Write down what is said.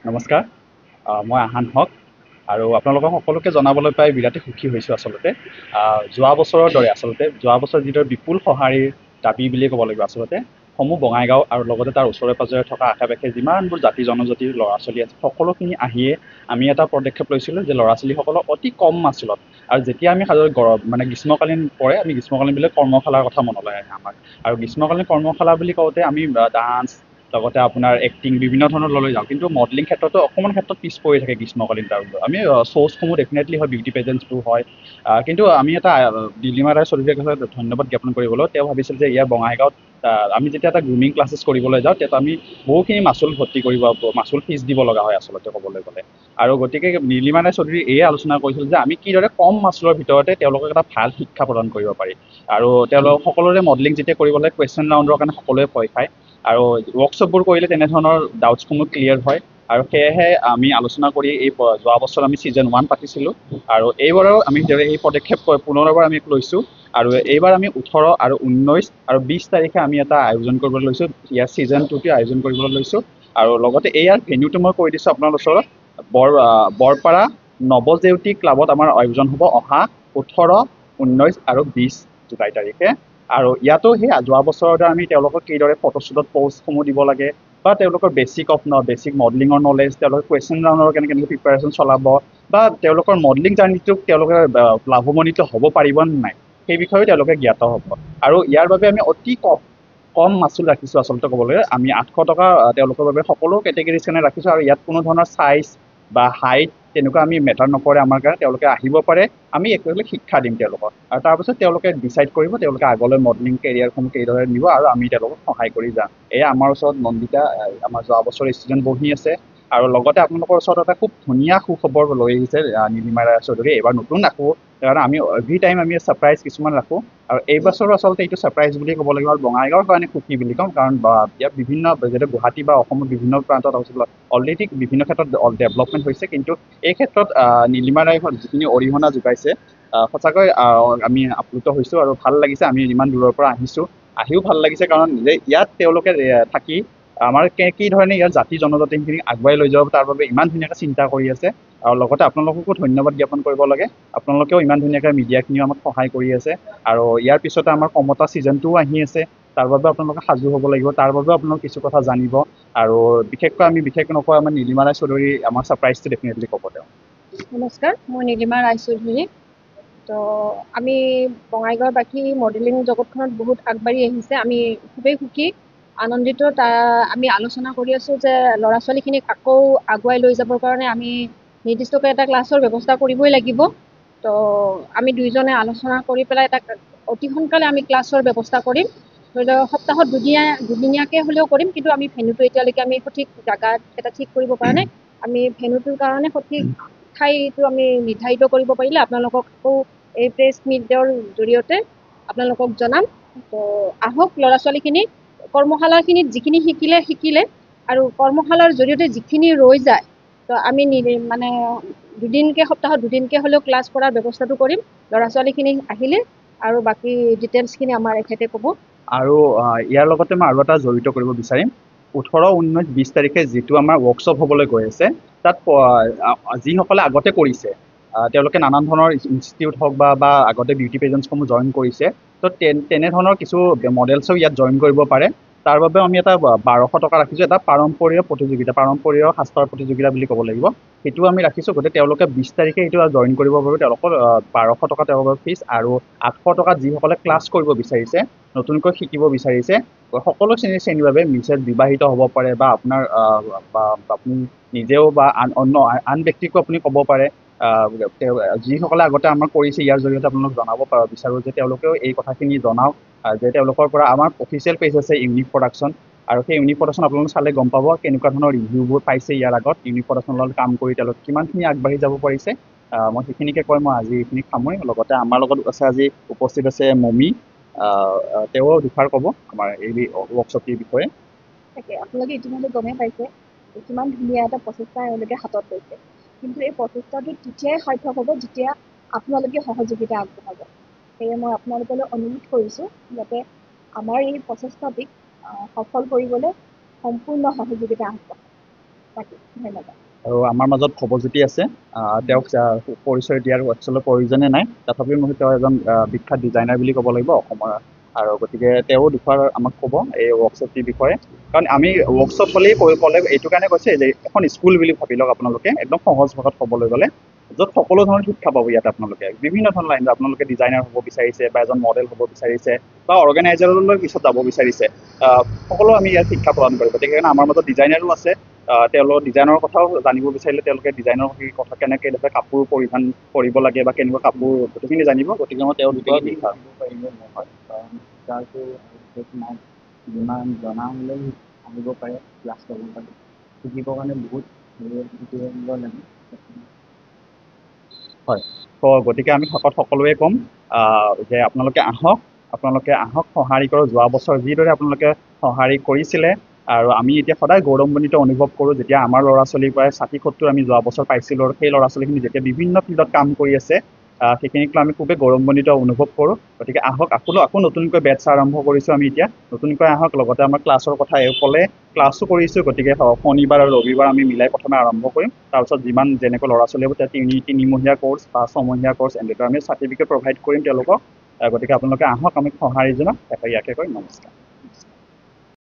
নমস্কাৰ। মই আহান হক আৰু আপোনালোকক সকলোকে জনাবলৈ পাই বিৰাটেই সুখী হৈছোঁ আচলতে। যোৱা বছৰৰ দৰে আচলতে যোৱা বছৰ যিদৰে বিপুল সঁহাৰিৰ দাবী বুলিয়ে ক'ব লাগিব আচলতে সমূহ বঙাইগাঁও আৰু লগতে তাৰ ওচৰে পাঁজৰে থকা আশে পাশে যিমানবোৰ জাতি জনজাতিৰ ল'ৰা ছোৱালী আছে সকলোখিনি আহিয়ে আমি এটা পদক্ষেপ লৈছিলোঁ যে ল'ৰা ছোৱালীসকলক অতি কম মাচুলত আৰু যেতিয়া আমি সাধাৰণ মানে গ্ৰীষ্মকালীন পৰে আমি গ্ৰীষ্মকালীন বুলি কৰ্মশালাৰ কথা মনলৈ আহে আমাৰ আৰু গ্ৰীষ্মকালীন কৰ্মশালা বুলি কওঁতে আমি ডান্স লগতে আপোনাৰ এক্টিং বিভিন্ন ধৰণৰ লৈ যাওঁ কিন্তু মডেলিং ক্ষেত্ৰতো অকণমান ক্ষেত্ৰত পিছ পৰি থাকে গ্ৰীষ্মকালীন টাইমটো আমি শ্ব'জসমূহ ডেফিনেটলি হয় বিউটি পেজেণ্টছবোৰ হয় কিন্তু আমি এটা নীলিমা ৰায় চৌধুৰীৰ কাছে ধন্যবাদ জ্ঞাপন কৰিবলৈ তেওঁ ভাবিছিল যে ইয়াৰ বঙাইগাঁৱত আমি যেতিয়া এটা গ্ৰুমিং ক্লাছেছ কৰিবলৈ যাওঁ তেতিয়া আমি বহুখিনি মাচুল ভৰ্তি কৰিব মাচুল ফিজ দিব লগা হয় আচলতে ক'বলৈ গ'লে আৰু গতিকে নীলিমা ৰায় চৌধুৰী এয়ে আলোচনা কৰিছিল যে আমি কিদৰে কম মাচুলৰ ভিতৰতে তেওঁলোকক এটা ভাল শিক্ষা প্ৰদান কৰিব পাৰি আৰু তেওঁলোক সকলোৰে মডেলিং যেতিয়া কৰিবলৈ কুৱেশ্যন ৰাউণ্ডৰ কাৰণে সকলোৱে ভয় খায় আৰু ৱৰ্কশ্বপবোৰ কৰিলে তেনেধৰণৰ ডাউটছসমূহ ক্লিয়াৰ হয় আৰু সেয়েহে আমি আলোচনা কৰি এই যোৱা বছৰ আমি ছিজন 1 পাতিছিলোঁ আৰু এইবাৰো আমি এই পদক্ষেপ পুনৰবাৰ আমি লৈছোঁ আৰু এইবাৰ আমি 18 আৰু 19 আৰু 20 তাৰিখে আমি এটা আয়োজন কৰিবলৈ লৈছোঁ ইয়াৰ ছিজন 2টো আয়োজন কৰিবলৈ লৈছোঁ আৰু লগতে ইয়াৰ ভেন্যুটো মই কৈ দিছোঁ আপোনালোকৰ ওচৰত বৰপাৰা নৱজেউতি ক্লাবত আমাৰ আয়োজন হ'ব অহা 18, 19 আৰু 20 জুলাই তাৰিখে আৰু ইয়াতো সেই যোৱা বছৰৰ দৰে আমি তেওঁলোকক কিদৰে ফটোশ্বুটত প'ষ্টসমূহ দিব লাগে বা তেওঁলোকৰ বেছিক মডেলিঙৰ নলেজ তেওঁলোকৰ কুৱেশ্যন ৰাউণ্ডৰ কেনেকৈ প্ৰিপাৰেশ্যন চলাব বা তেওঁলোকৰ মডেলিং জাৰ্ণিটোক তেওঁলোকে লাভৱান্বিত হ'ব পাৰিব নে নাই সেই বিষয়েও তেওঁলোকে জ্ঞাত হ'ব আৰু ইয়াৰ বাবে আমি অতি কম মাচুল ৰাখিছোঁ আচলতে ক'বলৈ আমি 800 টকা তেওঁলোকৰ বাবে সকলো কেটেগৰীজ কাৰণে ৰাখিছোঁ আৰু ইয়াত কোনো ধৰণৰ চাইজ বা হাইট তেনেকুৱা আমি মেটাৰ নকৰে আমাৰ কাৰণে তেওঁলোকে আহিব পাৰে আমি একচুৱেলি শিক্ষা দিম তেওঁলোকক আৰু তাৰপিছত তেওঁলোকে ডিচাইড কৰিব তেওঁলোকে আগলৈ মডেলিং কেৰিয়াৰসমূহ কেইদৰে নিব আৰু আমি তেওঁলোকক সহায় কৰি যাম এয়া আমাৰ ওচৰত নন্দিতা আমাৰ যোৱা বছৰ ষ্টুডেণ্ট বহি আছে আৰু লগতে আপোনালোকৰ ওচৰত এটা খুব ধুনীয়া সুখবৰ লৈ আহিছে নীলিমা ৰায় চৌধুৰী এইবাৰ নতুন ৰাখোঁ কাৰণ আমি এভৰি টাইম আমি ছাৰপ্ৰাইজ কিছুমান ৰাখোঁ আৰু এই বছৰো আচলতে এইটো ছাৰপ্ৰাইজ বুলি ক'ব লাগিব আৰু বঙাইগাঁৱৰ কাৰণে সুখী বুলি ক'ম কাৰণ ইয়াত বিভিন্ন যিহেতু গুৱাহাটী বা অসমৰ বিভিন্ন প্ৰান্তত অলৰেডি বিভিন্ন ক্ষেত্ৰত ডেভেলপমেণ্ট হৈছে কিন্তু এই ক্ষেত্ৰত নীলিমা ৰায় যিখিনি অৰিহণা যোগাইছে সঁচাকৈ আমি আপ্লুত হৈছোঁ আৰু ভাল লাগিছে আমি ইমান দূৰৰ পৰা আহিছোঁ আহিও ভাল লাগিছে কাৰণ যে ইয়াত তেওঁলোকে থাকি আমাৰ কি ধৰণে ইয়াৰ জাতি জনজাতিখিনিক আগুৱাই লৈ যাব তাৰ বাবে ইমান ধুনীয়াকৈ চিন্তা কৰি আছে আৰু লগতে আপোনালোককো ধন্যবাদ জ্ঞাপন কৰিব লাগে আপোনালোকেও ইমান ধুনীয়াকৈ মিডিয়াখিনিও আমাক সহায় কৰি আছে আৰু ইয়াৰ পিছতে আমাৰ কমতা ছিজন 2 আহি আছে তাৰ বাবে আপোনালোকে সাজু হ'ব লাগিব তাৰ বাবেও আপোনালোকে কিছু কথা জানিব আৰু বিশেষকৈ আমি বিশেষকৈ নকওঁ আমাৰ নীলিমা ৰায় চৌধুৰী আমাৰ ছাৰপ্ৰাইজটো ডেফিনেটলি ক'ব তেওঁ নমস্কাৰ মই নীলিমা ৰায় চৌধুৰী তো আমি বঙাইগাঁওবাসী মডেলিং জগতখনত বহুত আগবাঢ়ি আহিছে আমি খুবেই সুখী আনন্দিত আমি আলোচনা কৰি আছোঁ যে ল'ৰা ছোৱালীখিনিক আকৌ আগুৱাই লৈ যাবৰ কাৰণে আমি নিৰ্দিষ্টকৈ এটা ক্লাছৰ ব্যৱস্থা কৰিবই লাগিব তো আমি দুইজনে আলোচনা কৰি পেলাই এটা অতি সোনকালে আমি ক্লাছৰ ব্যৱস্থা কৰিম ধৰি লওক সপ্তাহত দুদিনীয়াকৈ হ'লেও কৰিম কিন্তু আমি ভেন্যুটো এতিয়ালৈকে আমি সঠিক জেগাত এটা ঠিক কৰিব পৰা নাই আমি ভেন্যুটোৰ কাৰণে সঠিক ঠাইটো আমি নিৰ্ধাৰিত কৰিব পাৰিলে আপোনালোকক আকৌ এই প্ৰেছ মিটৰ জৰিয়তে আপোনালোকক জনাম তো আহক ল'ৰা ছোৱালীখিনি কৰ্মশালাখিনিত যিখিনি শিকিলে আৰু কৰ্মশালাৰ জৰিয়তে যিখিনি ৰৈ যায় তো আমি মানে সপ্তাহত দুদিনকৈ হ'লেও ক্লাছ কৰাৰ ব্যৱস্থাটো কৰিম ল'ৰা ছোৱালীখিনি আহিলে আৰু বাকী ডিটেইলছখিনি আমাৰ এখেতে ক'ব আৰু ইয়াৰ লগতে মই আৰু এটা জড়িত কৰিব বিচাৰিম 18, 19, 20 তাৰিখে যিটো আমাৰ ৱৰ্কশ্বপ হ'বলৈ গৈ আছে তাত যিসকলে আগতে কৰিছে তেওঁলোকে নানান ধৰণৰ ইনষ্টিটিউট হওক বা আগতে বিউটি পেজেণ্টছসমূহ জইন কৰিছে তো তেনেধৰণৰ কিছু মডেলছো ইয়াত জইন কৰিব পাৰে তাৰ বাবেও আমি এটা 1200 টকা ৰাখিছোঁ এটা পাৰম্পৰীয় সাজপাৰ প্ৰতিযোগিতা বুলি ক'ব লাগিব সেইটো আমি ৰাখিছোঁ গতিকে তেওঁলোকে 20 তাৰিখে এইটো জইন কৰিবৰ বাবে তেওঁলোকৰ 1200 টকা তেওঁলোকৰ ফিজ আৰু 800 টকাত যিসকলে ক্লাছ কৰিব বিচাৰিছে নতুনকৈ শিকিব বিচাৰিছে সকলো শ্ৰেণীৰ বাবে বিবাহিত হ'ব পাৰে বা আপোনাৰ আপুনি নিজেও বা আন ব্যক্তিকো আপুনি ক'ব পাৰে যিসকলে আগতে আমাক কৰিছে ইয়াৰ জৰিয়তে আপোনালোক জনাব বিচাৰোঁ যে তেওঁলোকেও এই কথাখিনি জনাওক যে তেওঁলোকৰ পৰা আমাৰ অফিচিয়েল পেজ আছে ইউনিক প্ৰডাকশ্যন আৰু সেই ইউনিক প্ৰডাকশ্যন আপোনালোকে চালে গম পাব কেনেকুৱা ধৰণৰ ৰিভিউবোৰ পাইছে ইয়াৰ আগত ইউনিক প্ৰডাকশ্যনৰ লগত কাম কৰি তেওঁলোকে কিমানখিনি আগবাঢ়ি যাব পাৰিছে মই সেইখিনিকে কৈ মই আজি এইখিনি সামৰিম লগতে আমাৰ লগত আছে আজি উপস্থিত আছে মমি তেওঁ দুষাৰ ক'ব আমাৰ এই ৱৰ্কশ্বপটিৰ বিষয়ে তাকে আপোনালোকে ইতিমধ্যে গমেই পাইছে কিমান ধুনীয়া এটা প্ৰচেষ্টা এওঁলোকে হাতত লৈছে কিন্তু এই প্ৰচেষ্টাটো তেতিয়াই সাৰ্থক হ'ব যেতিয়া আপোনালোকে সহযোগিতা আগবঢ়াব সেয়ে মই আপোনালোকলৈ অনুৰোধ কৰিছোঁ যাতে আমাৰ এই প্ৰচেষ্টাটিক সফল কৰিবলৈ সম্পূৰ্ণ সহযোগিতা আগবঢ়ায় তাকে ধন্যবাদ। আৰু আমাৰ মাজত ভৱজ্যোতি আছে, তেওঁক পৰিচয় দিয়াৰ আচলতে প্ৰয়োজনে নাই, তথাপিও মই তেওঁ এজন বিখ্যাত ডিজাইনাৰ বুলি ক'ব লাগিব অসমৰ, আৰু গতিকে তেওঁ আমাক ক'ব এই ৱৰ্কশ্বপটিৰ বিষয়ে। কাৰণ আমি ৱৰ্কশ্বপ বুলি ক'লে এইটো কাৰণে কৈছে যে এখন স্কুল বুলি ভাবি লওক আপোনালোকে, একদম সহজ ভাষাত ক'বলৈ গ'লে, য'ত সকলো ধৰণৰ শিক্ষা পাব ইয়াত আপোনালোকে, বিভিন্ন ধৰণৰ লাইন, আপোনালোকে ডিজাইনাৰ হ'ব বিচাৰিছে বা এজন মডেল হ'ব বিচাৰিছে বা অৰ্গেনাইজাৰলৈ পিছত যাব বিচাৰিছে, সকলো আমি ইয়াত শিক্ষা প্ৰদান কৰিব। গতিকে আমাৰ মাজত ডিজাইনাৰো আছে, তেওঁলোকৰ ডিজাইনৰ কথাও জানিব বিচাৰিলে তেওঁলোকে ডিজাইনৰ কথা কেনেকৈ কাপোৰ পৰিধান কৰিব লাগে বা কেনেকুৱা কাপোৰ গোটেইখিনি জানিব। গতিকে মই তেওঁ দুটাও শিক্ষা পাৰিলে নহয়, কাৰণ শিক্ষাটো যিমান জনা হ'লেও আহিব পাৰে, ক্লাছ ল'ব পাৰে, শিকিবৰ কাৰণে বহুত শিকিব লাগে। হয়, তো গতিকে আমি সকলোৱে ক'ম যে আপোনালোকে আহক, সঁহাৰি কৰক। যোৱা বছৰ যিদৰে আপোনালোকে সঁহাৰি কৰিছিলে, আৰু আমি এতিয়া সদায় গৌৰৱান্বিত অনুভৱ কৰোঁ যেতিয়া আমাৰ ল'ৰা ছোৱালীৰ পৰাই 60-70 আমি যোৱা বছৰ পাইছিলোঁ, আৰু সেই ল'ৰা ছোৱালীখিনি যেতিয়া বিভিন্ন ফিল্ডত কাম কৰি আছে, সেইখিনিক লৈ আমি খুবেই গৌৰৱান্বিত অনুভৱ কৰোঁ। গতিকে আহক, আকৌ নতুনকৈ বেটছ আৰম্ভ কৰিছোঁ আমি এতিয়া, নতুনকৈ আহক। লগতে আমাৰ ক্লাছৰ কথা ক'লে, ক্লাছো কৰিছোঁ, গতিকে শনিবাৰ আৰু ৰবিবাৰ আমি মিলাই প্ৰথমে আৰম্ভ কৰিম, তাৰপিছত যেনেকৈ ল'ৰা ছোৱালী হ'ব তেতিয়া তিনিমহীয়া কৰ্চ বা 6মহীয়া কৰ্চ এনেদৰে আমি চাৰ্টিফিকেট প্ৰভাইড কৰিম তেওঁলোকক। গতিকে আপোনালোকে আহক, আমি সঁহাৰি জনাম। ইয়াকে কৈ নমস্কাৰ।